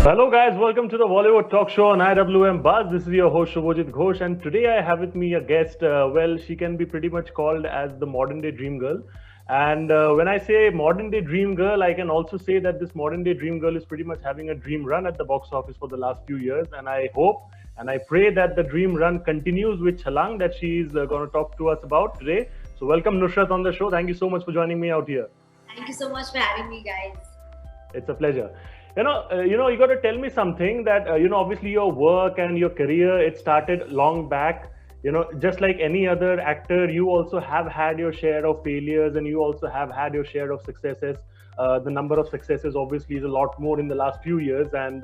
Hello, guys. Welcome to the Bollywood Talk Show on IWM Buzz. This is your host Shubhajit Ghosh, and today I have with me a guest. She can be pretty much called as the modern day dream girl. And when I say modern day dream girl, I can also say that this modern day dream girl is pretty much having a dream run at the box office for the last few years. And I hope and I pray that the dream run continues with Chalang that she's going to talk to us about today. So, welcome Nusrat on the show. Thank you so much for joining me out here. Thank you so much for having me, guys. It's a pleasure. You got to tell me something that obviously your work and your career it started long back. Just like any other actor, you also have had your share of failures, and you also have had your share of successes. The number of successes obviously is a lot more in the last few years, and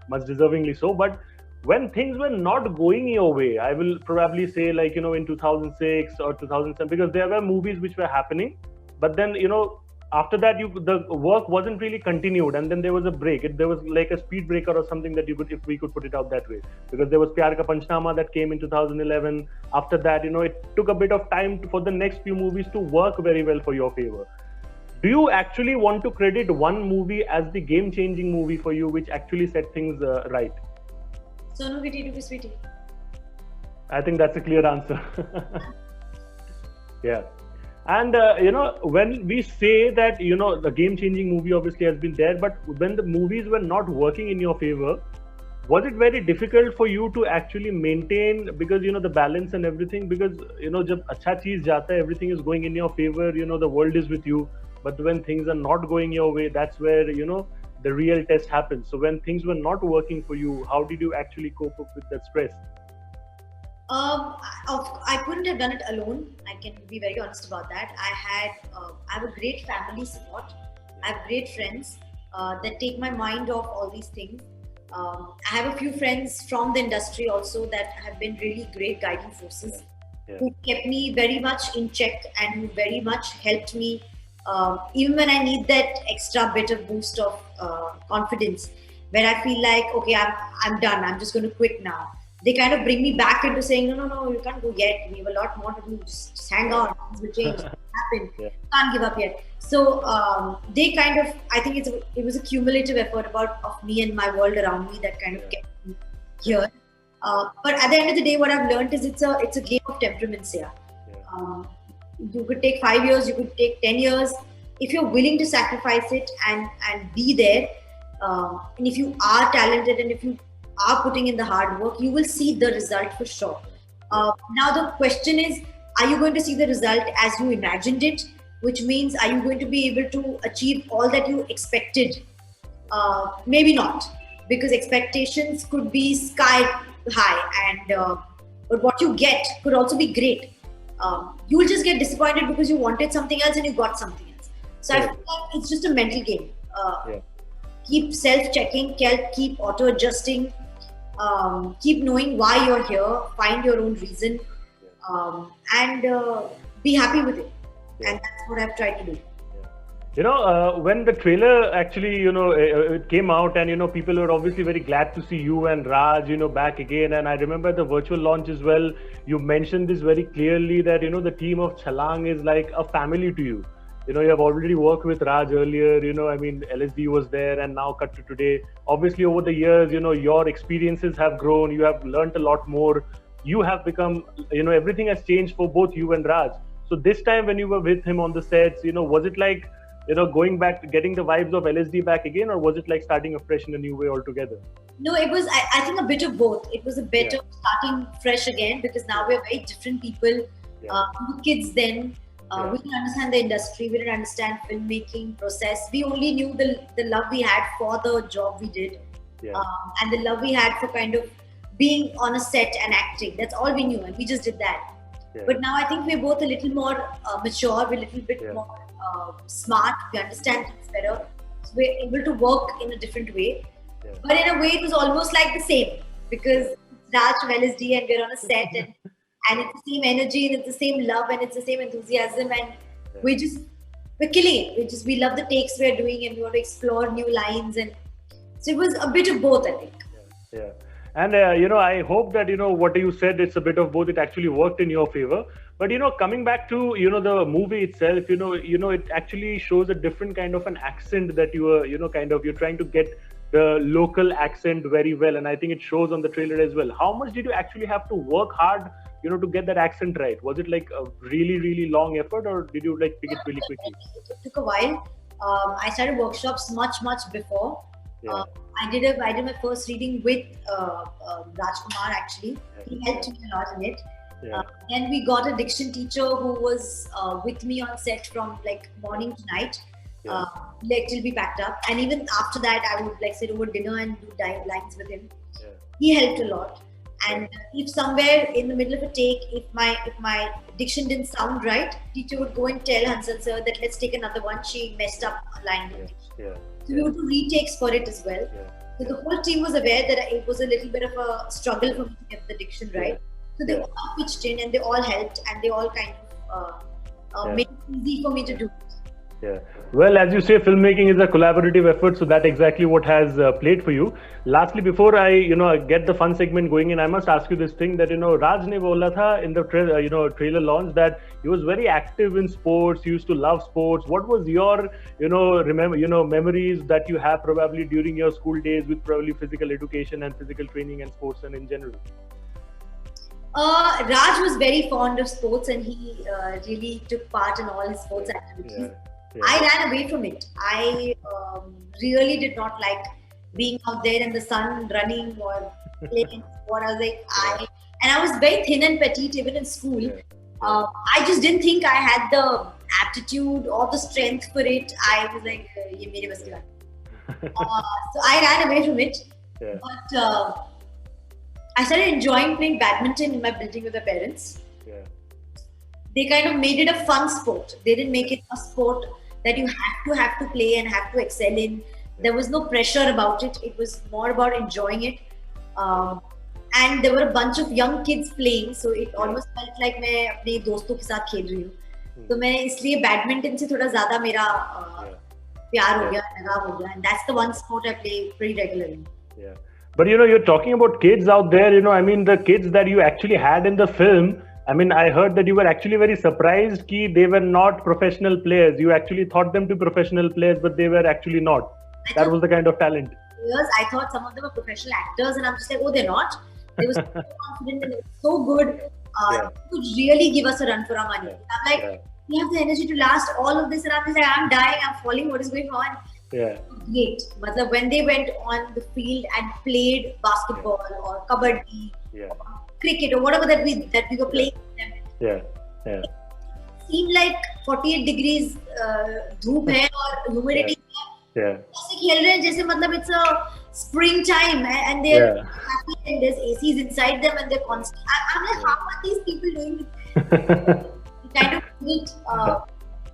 much deservingly so. But when things were not going your way, I will probably say like in 2006 or 2007, because there were movies which were happening, but then after that the work wasn't really continued, and then there was a break. There was like a speed breaker or something that you could, if we could put it out that way, because there was Pyar Ka Panchnama that came in 2011. After that, it took a bit of time for the next few movies to work very well for your favor. Do you actually want to credit one movie as the game-changing movie for you, which actually set things right? Sonu Kitty to be sweetie. I think that's a clear answer. Yeah. And when we say that the game-changing movie obviously has been there, but when the movies were not working in your favor, was it very difficult for you to actually maintain, because the balance and everything? Because जब अच्छा चीज जाता है, everything is going in your favor. The world is with you. But when things are not going your way, that's where the real test happens. So when things were not working for you, how did you actually cope up with that stress? I couldn't have done it alone. I can be very honest about that. I have a great family support. I have great friends that take my mind off all these things. I have a few friends from the industry also that have been really great guiding forces, who kept me very much in check and who very much helped me even when I need that extra bit of boost of confidence, where I feel like, okay, I'm done. I'm just going to quit now. They kind of bring me back into saying, no, you can't go yet. We have a lot more to do. Just hang on. Things will change. Happen. Can't give up yet. So they kind of, I think it was a cumulative effort of me and my world around me that kind of kept me here. But at the end of the day, what I've learned is it's a game of temperaments here. You could take 5 years, you could take 10 years. If you're willing to sacrifice it and be there, and if you are talented and if you are putting in the hard work, you will see the result for sure. Now the question is, are you going to see the result as you imagined it? Which means, are you going to be able to achieve all that you expected? Maybe not, because expectations could be sky high, and but what you get could also be great. You will just get disappointed because you wanted something else and you got something else. So I feel like it's just a mental game. Keep self-checking, keep auto-adjusting, keep knowing why you're here, find your own reason, and be happy with it. And that's what I've tried to do. When the trailer actually, it came out, and people were obviously very glad to see you and Raj, back again. And I remember the virtual launch as well. You mentioned this very clearly that the team of Chalang is like a family to you. You have already worked with Raj earlier. LSD was there, and now cut to today. Obviously, over the years, your experiences have grown. You have learned a lot more. You have become, everything has changed for both you and Raj. So this time, when you were with him on the sets, was it like going back to getting the vibes of LSD back again, or was it like starting afresh in a new way altogether? No, it was, I think, a bit of both. It was a bit of starting fresh again, because now we're very different people. We were kids then. We didn't understand the industry. We didn't understand filmmaking process. We only knew the love we had for the job we did, and the love we had for kind of being on a set and acting. That's all we knew, and we just did that. But now I think we're both a little more mature. We're a little bit more smart. We understand things better. So we're able to work in a different way. But in a way, it was almost like the same, because it's Raj from LSD and we're on a set, and it's the same energy, and it's the same love, and it's the same enthusiasm, and we're killing it. We love the takes we're doing, and we want to explore new lines, and so it was a bit of both, I think. Yeah. And I hope that what you said, it's a bit of both. It actually worked in your favor. But coming back to the movie itself, it actually shows a different kind of an accent that you are kind of you're trying to get the local accent very well, and I think it shows on the trailer as well. How much did you actually have to work hard, to get that accent right? Was it like a really, really long effort, or did you like pick it really quickly? It took a while. I started workshops much before. Yeah. I did my first reading with Rajkumar actually. He helped me a lot in it. Yeah. Then we got a diction teacher who was with me on set from like morning to night. Yeah. Like till we packed up, and even after that, I would like sit over dinner and do lines with him. Yeah. He helped a lot. And if somewhere in the middle of a take, if my diction didn't sound right, teacher would go and tell Hansal sir that let's take another one. She messed up a line. Yeah. So we would do retakes for it as well. Yeah. So the whole team was aware that it was a little bit of a struggle for me to get the diction right. So they all pitched in and they all helped and they all kind of made it easy for me to do. Yeah. Well, as you say, filmmaking is a collaborative effort, so that's exactly what has played for you. Lastly, before I get the fun segment going in, I must ask you this thing that Raj ne bola tha in the trailer launch that he was very active in sports. He used to love sports. What was your memories that you have probably during your school days with probably physical education and physical training and sports and in general? Raj was very fond of sports and he really took part in all his sports activities. Yeah. I ran away from it. I really did not like being out there in the sun, running or playing sport. I was like, and I was very thin and petite even in school. I just didn't think I had the aptitude or the strength for it. I was like, ye mere bas ki baat. So I ran away from it. But I started enjoying playing badminton in my building with my parents. They kind of made it a fun sport. They didn't make it a sport that you have to play and have to excel in. There was no pressure about it. It was more about enjoying it. And there were a bunch of young kids playing, so it almost felt like मैं अपने दोस्तों के साथ खेल रही हूँ. तो मैं इसलिए बैडमिंटन से थोड़ा ज़्यादा मेरा प्यार हो गया, लगाव हो गया, and that's the one sport I play pretty regularly. Yeah. But you're talking about kids out there. I mean, the kids that you actually had in the film. I mean, I heard that you were actually very surprised that they were not professional players. You actually thought them to be professional players, but they were actually not. That was the kind of talent. Yes, I thought some of them were professional actors, and I'm just like, oh, they're not. They were so confident and they were so good. They could really give us a run for our money. I'm like, we have the energy to last all of this, and I'm just like, I'm dying, I'm falling. What is going on? Yeah. Great. But when they went on the field and played basketball or kabaddi, cricket or whatever that we were playing with them. Yeah. It seemed like 48 degrees धूप है और humidity है. ऐसे खेल रहे हैं जैसे मतलब it's a spring time and they're happy and there's ACs inside them and they're constant. I'm like, how are these people doing it? Kind of neat.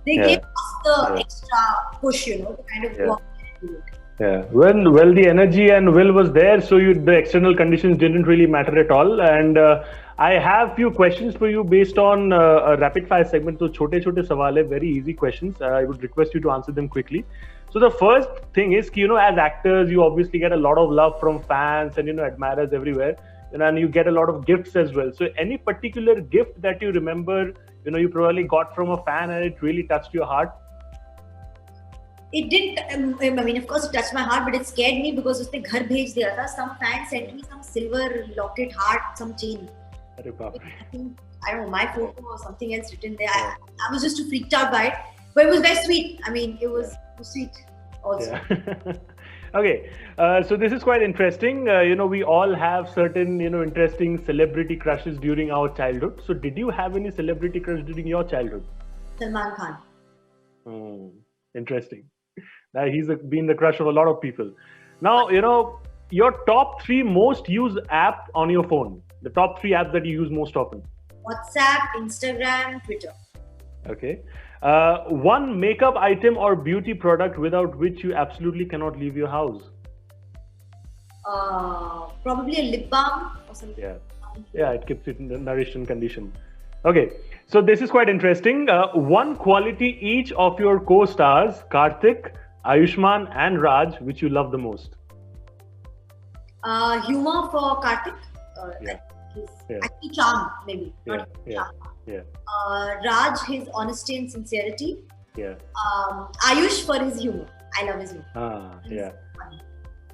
They gave us the extra push, to kind of walk and do it. Yeah. Well, the energy and will was there, so the external conditions didn't really matter at all. And I have few questions for you based on a rapid fire segment. So, chote sawal hai, very easy questions. I would request you to answer them quickly. So, the first thing is, as actors, you obviously get a lot of love from fans and admirers everywhere, and you get a lot of gifts as well. So, any particular gift that you remember, you probably got from a fan and it really touched your heart? It didn't. I mean, of course, it touched my heart, but it scared me because उसने घर भेज दिया था. Some fan sent me some silver locket, heart, some chain. I think I don't know my photo or something else written there. I was just too freaked out by it, but it was very sweet. I mean, it was sweet also. Yeah. Okay, so this is quite interesting. We all have certain interesting celebrity crushes during our childhood. So, did you have any celebrity crush during your childhood? Salman Khan. Interesting. He's been the crush of a lot of people. Now, your top 3 most used app on your phone. The top 3 apps that you use most often. WhatsApp, Instagram, Twitter. Okay. One makeup item or beauty product without which you absolutely cannot leave your house. Probably a lip balm or something. Yeah, it keeps it nourished and conditioned. Okay, so this is quite interesting. One quality each of your co-stars, Karthik, Ayushmann and Raj, which you love the most. Humor for Karthik. Actually charm, maybe. Raj, his honesty and sincerity. Ayush for his humor. I love his humor. Yeah.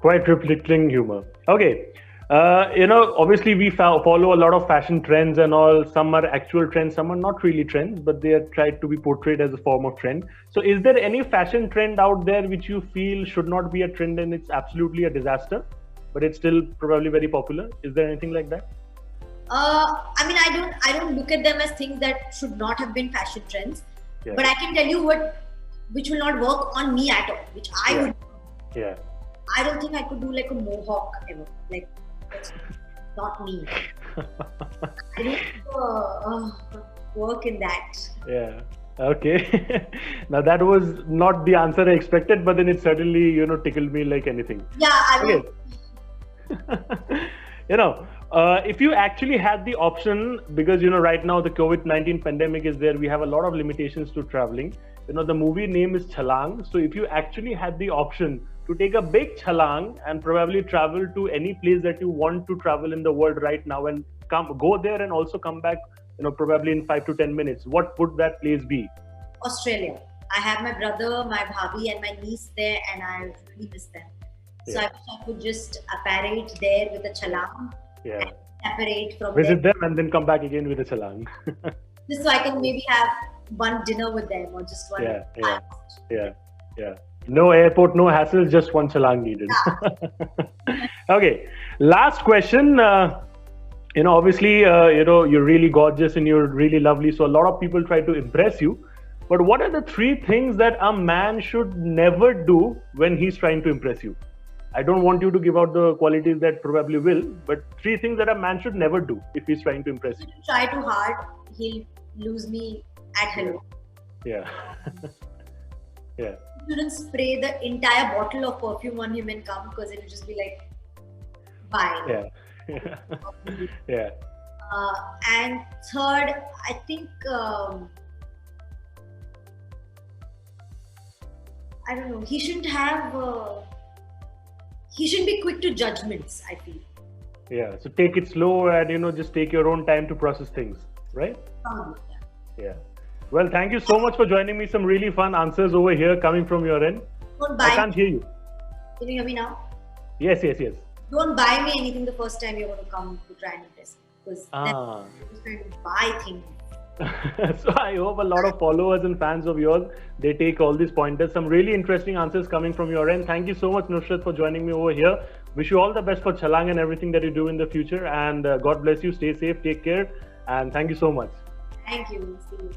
Quite ridiculous humor. Okay. Obviously we follow a lot of fashion trends and all. Some are actual trends, some are not really trends, but they are tried to be portrayed as a form of trend. So, is there any fashion trend out there which you feel should not be a trend and it's absolutely a disaster, but it's still probably very popular? Is there anything like that? I mean, I don't look at them as things that should not have been fashion trends, Yeah. but I can tell you which will not work on me at all, which I Yeah. would. Yeah. I don't think I could do like a mohawk ever. Like, that's not me. I don't work in that. Yeah. Okay. Now that was not the answer I expected, but then it certainly, tickled me like anything. Yeah, I mean, Okay. If you actually had the option, because right now the COVID-19 pandemic is there, we have a lot of limitations to traveling. The movie name is Chalang. So if you actually had the option to take a big chalang and probably travel to any place that you want to travel in the world right now and go there and also come back, probably in 5 to 10 minutes, what would that place be? Australia. I have my brother, my bhabhi, and my niece there, and I really miss them. So Yeah. I wish I could just apparate there with a chalang, Yeah. apparate from Visit there, them and then come back again with a chalang. just so I can maybe have one dinner with them or just one. Yeah, yeah. Yeah, yeah. No airport, no hassle, just one chalang needed. Okay, last question. Obviously, you're really gorgeous and you're really lovely. So a lot of people try to impress you. But what are the 3 things that a man should never do when he's trying to impress you? I don't want you to give out the qualities that probably will, but 3 things that a man should never do if he's trying to impress If you. you try too hard, he'll lose me at hello. Yeah. Yeah. You shouldn't spray the entire bottle of perfume on him and come, because it'll just be like, bye. Yeah. Yeah. And third, I think I don't know. He shouldn't have. He shouldn't be quick to judgments, I feel. Yeah. So take it slow and just take your own time to process things, right? Probably, yeah. Yeah. Well, thank you so much for joining me. Some really fun answers over here coming from your end. Don't I buy. can't hear you. Can you hear me now? Yes, yes, yes. Don't buy me anything the first time you're going to come to try and impress me, because then Ah. you're just trying to buy things. So I hope a lot of followers and fans of yours, they take all these pointers. Some really interesting answers coming from your end. Thank you so much, Nusrat, for joining me over here. Wish you all the best for Chalang and everything that you do in the future. And God bless you. Stay safe. Take care. And thank you so much. Thank you. See you.